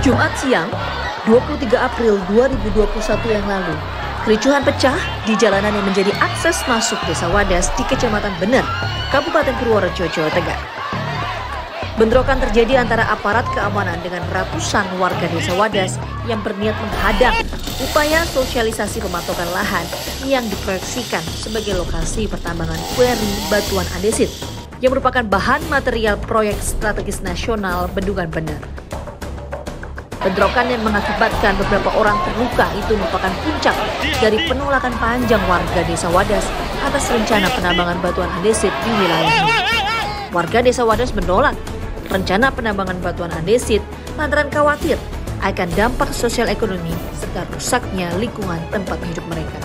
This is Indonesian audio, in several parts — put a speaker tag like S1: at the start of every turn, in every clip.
S1: Jumat siang, 23 April 2021 yang lalu, kericuhan pecah di jalanan yang menjadi akses masuk Desa Wadas di Kecamatan Bener, Kabupaten Purworejo, Jawa Tengah. Bentrokan terjadi antara aparat keamanan dengan ratusan warga Desa Wadas yang berniat menghadang upaya sosialisasi pematokan lahan yang diproyeksikan sebagai lokasi pertambangan kueri batuan andesit yang merupakan bahan material proyek strategis nasional Bendungan Bener. Bentrokan yang mengakibatkan beberapa orang terluka itu merupakan puncak dari penolakan panjang warga Desa Wadas atas rencana penambangan batuan andesit di wilayahnya. Warga Desa Wadas menolak rencana penambangan batuan andesit lantaran khawatir akan dampak sosial ekonomi serta rusaknya lingkungan tempat hidup mereka.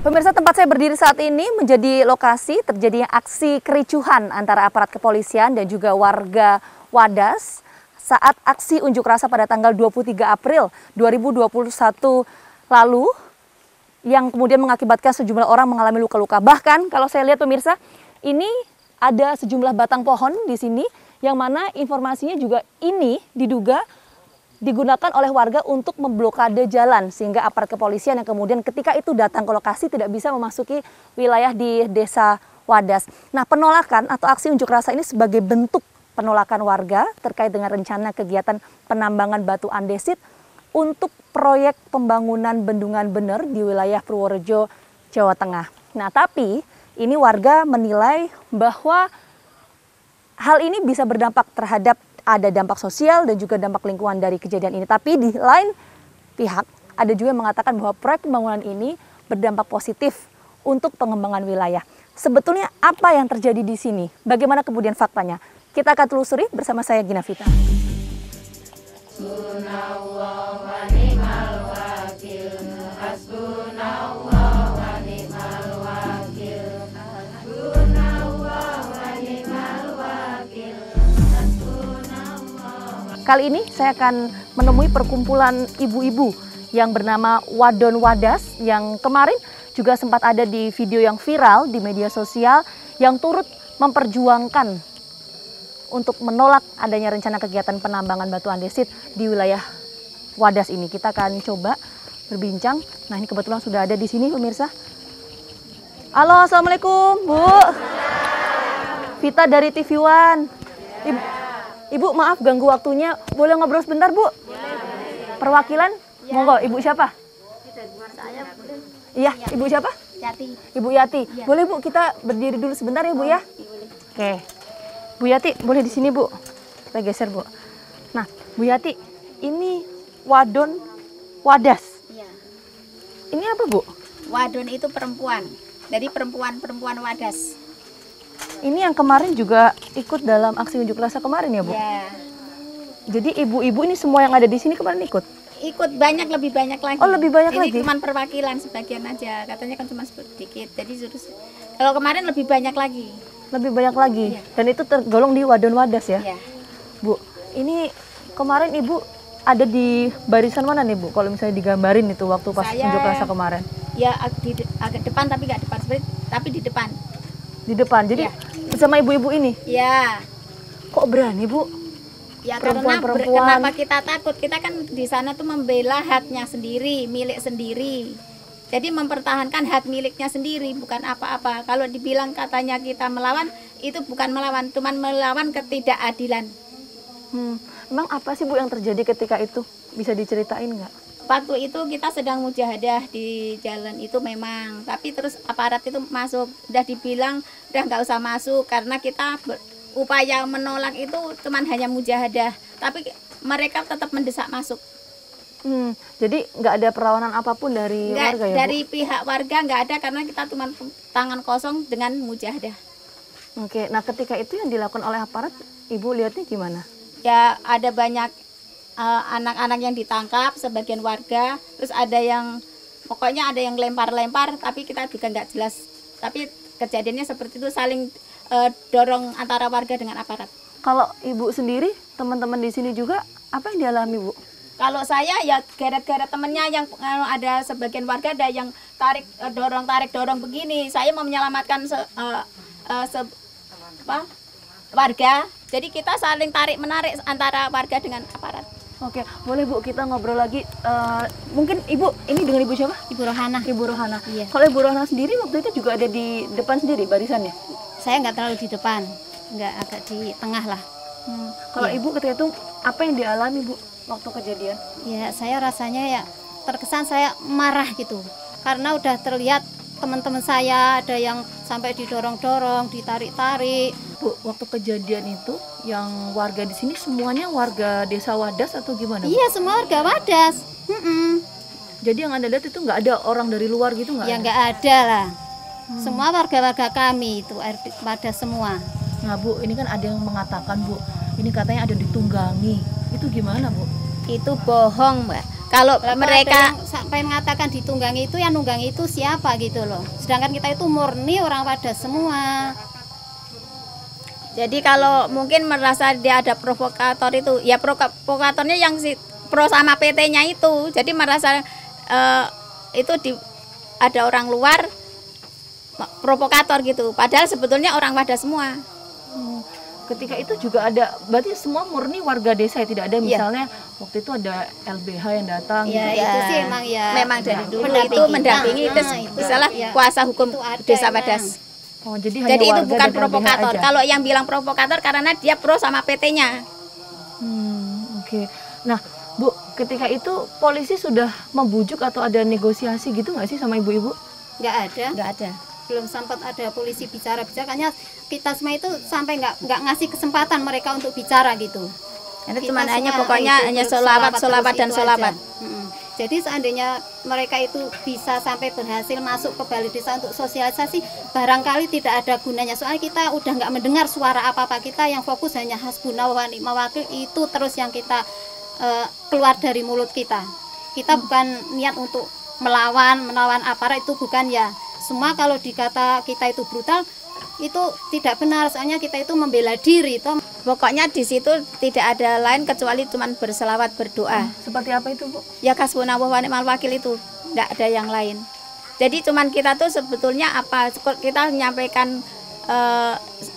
S2: Pemirsa, tempat saya berdiri saat ini menjadi lokasi terjadinya aksi kericuhan antara aparat kepolisian dan juga warga Wadas saat aksi unjuk rasa pada tanggal 23 April 2021 lalu yang kemudian mengakibatkan sejumlah orang mengalami luka-luka. Bahkan kalau saya lihat pemirsa, ini ada sejumlah batang pohon di sini yang mana informasinya juga ini diduga digunakan oleh warga untuk memblokade jalan sehingga aparat kepolisian yang kemudian ketika itu datang ke lokasi tidak bisa memasuki wilayah di Desa Wadas. Nah, penolakan atau aksi unjuk rasa ini sebagai bentuk penolakan warga terkait dengan rencana kegiatan penambangan batu andesit untuk proyek pembangunan Bendungan Bener di wilayah Purworejo, Jawa Tengah. Nah, tapi ini warga menilai bahwa hal ini bisa berdampak terhadap ada dampak sosial dan juga dampak lingkungan dari kejadian ini. Tapi di lain pihak ada juga yang mengatakan bahwa proyek pembangunan ini berdampak positif untuk pengembangan wilayah. Sebetulnya apa yang terjadi di sini? Bagaimana kemudian faktanya? Kita akan telusuri bersama saya Gina Vita. Kali ini saya akan menemui perkumpulan ibu-ibu yang bernama Wadon Wadas yang kemarin juga sempat ada di video yang viral di media sosial yang turut memperjuangkan untuk menolak adanya rencana kegiatan penambangan batu andesit di wilayah Wadas ini. Kita akan coba berbincang. Nah, ini kebetulan sudah ada di sini pemirsa. Halo, assalamualaikum Bu. Vita dari TV One. Ibu maaf ganggu waktunya. Boleh ngobrol sebentar Bu? Perwakilan? Ya. Monggo, Ibu siapa?
S3: Saya.
S2: Iya, Ibu siapa?
S3: Yati.
S2: Ibu Yati.
S3: Ya.
S2: Boleh Bu, kita berdiri dulu sebentar ya Bu ya?
S3: Boleh.
S2: Oke. Bu Yati, boleh di sini Bu? Kita geser Bu. Nah, Bu Yati, ini Wadon Wadas.
S3: Iya.
S2: Ini apa Bu?
S3: Wadon itu perempuan. Dari perempuan Wadas.
S2: Ini yang kemarin juga ikut dalam aksi unjuk rasa kemarin ya Bu?
S3: Iya.
S2: Jadi ibu-ibu ini semua yang ada di sini kemarin ikut?
S3: Ikut banyak, lebih banyak lagi.
S2: Oh, lebih banyak
S3: ini
S2: lagi?
S3: Ini cuma perwakilan sebagian aja. Katanya kan cuma sedikit. Jadi kalau kemarin lebih banyak lagi.
S2: Lebih banyak lagi?
S3: Iya.
S2: Dan itu tergolong di Wadon Wadas ya?
S3: Iya.
S2: Bu, ini kemarin Ibu ada di barisan mana nih Bu? Kalau misalnya digambarin itu waktu pas unjuk rasa kemarin?
S3: Ya agak depan tapi nggak depan sebenarnya, tapi di depan.
S2: Di depan, jadi
S3: Iya.
S2: bersama ibu-ibu ini?
S3: Iya.
S2: Kok berani Bu?
S3: Ya
S2: Perempuan-perempuan.
S3: kenapa kita takut? Kita kan di sana tuh membela haknya sendiri, milik sendiri. Jadi mempertahankan hak miliknya sendiri, bukan apa-apa. Kalau dibilang katanya kita melawan, itu bukan melawan, cuma melawan ketidakadilan.
S2: Emang apa sih Bu yang terjadi ketika itu? Bisa diceritain nggak?
S3: Waktu itu kita sedang mujahadah di jalan itu memang, tapi terus aparat itu masuk, udah dibilang udah nggak usah masuk karena kita upaya menolak itu cuman hanya mujahadah, tapi mereka tetap mendesak masuk.
S2: Jadi nggak ada perlawanan apapun dari warga ya Bu?
S3: Dari pihak warga nggak ada karena kita cuma tangan kosong dengan mujahadah.
S2: Oke, nah ketika itu yang dilakukan oleh aparat, Ibu lihatnya gimana?
S3: Ya ada banyak anak-anak yang ditangkap, sebagian warga, terus ada yang pokoknya ada yang lempar-lempar, tapi kita juga nggak jelas. Tapi kejadiannya seperti itu, saling dorong antara warga dengan aparat.
S2: Kalau Ibu sendiri, teman-teman di sini juga apa yang dialami Bu?
S3: Kalau saya ya gara-gara temennya yang ada sebagian warga ada yang tarik dorong begini. Saya mau menyelamatkan warga, Jadi kita saling tarik-menarik antara warga dengan aparat.
S2: Oke, boleh Bu kita ngobrol lagi. Mungkin Ibu, ini dengan Ibu siapa?
S4: Ibu Rohana.
S2: Ibu Rohana.
S4: Iya.
S2: Kalau Ibu Rohana sendiri waktu itu juga ada di depan sendiri barisannya?
S4: Saya nggak terlalu di depan, nggak agak di tengah lah.
S2: Kalau
S4: Iya.
S2: Ibu ketika itu apa yang dialami Bu waktu kejadian?
S4: Ya saya rasanya ya terkesan saya marah gitu, karena udah terlihat teman-teman saya ada yang sampai didorong-dorong, ditarik-tarik.
S2: Bu, waktu kejadian itu yang warga di sini semuanya warga desa Wadas atau gimana? Bu?
S4: Iya semua warga Wadas.
S2: Jadi yang Anda lihat itu nggak ada orang dari luar gitu nggak?
S4: Ya
S2: ada?
S4: nggak ada lah. Semua warga-warga kami itu Wadas semua.
S2: Nah Bu, ini kan ada yang mengatakan Bu, ini katanya ada ditunggangi. Itu gimana Bu?
S3: Itu bohong, Mbak. Kalau
S4: Berapa
S3: mereka
S4: ada yang sampai mengatakan ditunggangi itu, yang nunggangi itu siapa gitu loh. Sedangkan kita itu murni orang Wadas semua.
S3: jadi kalau mungkin merasa dia ada provokator itu, ya provokatornya yang si pro sama PT-nya itu. Jadi merasa itu ada orang luar provokator gitu. Padahal sebetulnya orang Wadas semua.
S2: Ketika itu juga ada, berarti semua murni warga desa ya? Tidak ada misalnya waktu itu ada LBH yang datang
S4: Ya
S2: gitu.
S4: itu sih emang ya.
S3: Memang dari dulu
S4: Mendampingi.
S3: itu mendampingi
S4: Nah,
S3: itu
S4: itu
S3: salah
S4: ya.
S3: kuasa hukum
S4: Itu ada
S3: Desa
S4: emang.
S3: Wadas.
S2: Oh, jadi hanya
S3: Jadi itu
S2: warga
S3: bukan
S2: dan LBH
S3: provokator.
S2: aja.
S3: Kalau yang bilang provokator karena dia pro sama PT-nya.
S2: Oke. Nah, Bu, ketika itu polisi sudah membujuk atau ada negosiasi gitu nggak sih sama ibu-ibu?
S4: Nggak ada.
S3: Enggak ada.
S4: Belum sempat ada polisi bicara-bicara, karena kita semua itu sampai nggak ngasih kesempatan mereka untuk bicara gitu.
S3: Karena
S4: Kita
S3: cuma hanya
S4: semua
S3: pokoknya
S4: itu
S3: hanya
S4: bersolawat
S3: solawat
S4: terus
S3: dan
S4: itu
S3: solawat.
S4: aja. Jadi seandainya mereka itu bisa sampai berhasil masuk ke balai desa untuk sosialisasi, barangkali tidak ada gunanya. Soalnya kita udah nggak mendengar suara apa-apa, kita yang fokus hanya hasbunallah wa ni'mal wakil, itu terus yang kita keluar dari mulut kita. Kita bukan niat untuk melawan aparat, itu bukan ya. Semua kalau dikata kita itu brutal, itu tidak benar. Soalnya kita itu membela diri toh.
S3: Pokoknya di situ tidak ada lain kecuali cuman berselawat berdoa.
S2: Seperti apa itu, Bu?
S3: Ya kasbunallah wa ni'mal wakil itu, tidak ada yang lain. Jadi cuman kita tuh sebetulnya apa kita menyampaikan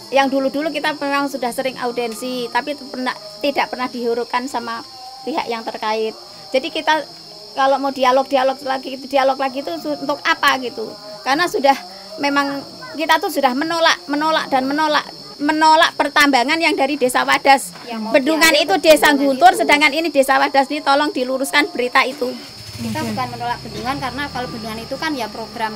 S3: yang dulu-dulu kita memang sudah sering audiensi, tapi tidak pernah dihurufkan sama pihak yang terkait. Jadi kita kalau mau dialog lagi itu untuk apa gitu? Karena sudah memang kita tuh sudah menolak pertambangan yang dari Desa Wadas. Bendungan itu Desa Guntur, sedangkan ini Desa Wadas, ini tolong diluruskan berita itu.
S4: Kita bukan menolak bendungan, karena kalau bendungan itu kan ya program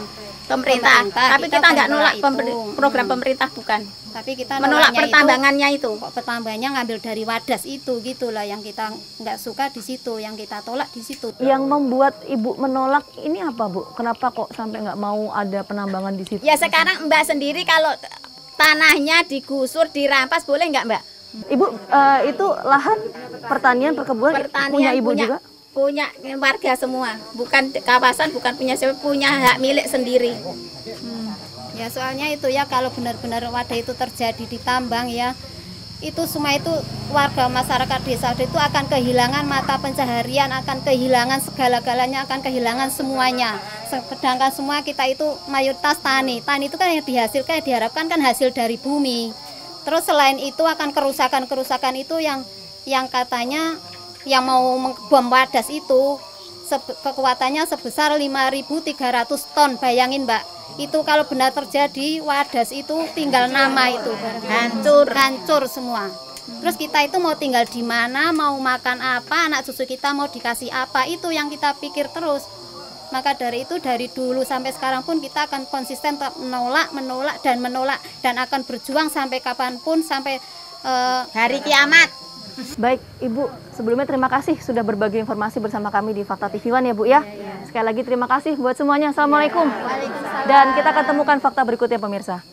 S3: Pemerintah. Tapi kita
S4: bukan
S3: nggak nolak
S4: itu.
S3: program pemerintah, bukan.
S4: Tapi kita
S3: Menolak
S4: nolaknya
S3: pertambangannya itu.
S4: Kok pertambangannya ngambil dari Wadas itu gitulah yang kita nggak suka di situ, yang kita tolak di situ.
S2: Yang membuat Ibu menolak ini apa, Bu? Kenapa kok sampai nggak mau ada penambangan di situ?
S3: Ya sekarang Mbak sendiri kalau tanahnya digusur, dirampas boleh nggak Mbak?
S2: Ibu, itu lahan pertanian, perkebunan punya Ibu juga?
S3: Punya warga semua, bukan kawasan, bukan punya siapa, punya hak milik sendiri.
S4: Ya soalnya itu ya, kalau benar-benar wadah itu terjadi di tambang ya, itu semua itu warga masyarakat desa itu akan kehilangan mata pencaharian, akan kehilangan segala-galanya, akan kehilangan semuanya. Sedangkan semua kita itu mayoritas tani itu kan yang dihasilkan, diharapkan kan hasil dari bumi. Terus selain itu akan kerusakan itu yang katanya yang mau membom Wadas itu kekuatannya sebesar 5.300 ton. Bayangin Mbak, itu kalau benar terjadi Wadas itu tinggal nama itu hancur semua. Terus kita itu mau tinggal di mana, mau makan apa, anak cucu kita mau dikasih apa, itu yang kita pikir terus. Maka dari itu dari dulu sampai sekarang pun kita akan konsisten tetap menolak dan akan berjuang sampai kapanpun, sampai
S3: Hari kiamat.
S2: Baik, Ibu, sebelumnya terima kasih sudah berbagi informasi bersama kami di Fakta TV One ya, Bu ya. Sekali lagi terima kasih buat semuanya. Assalamualaikum. Dan kita akan temukan fakta berikutnya pemirsa.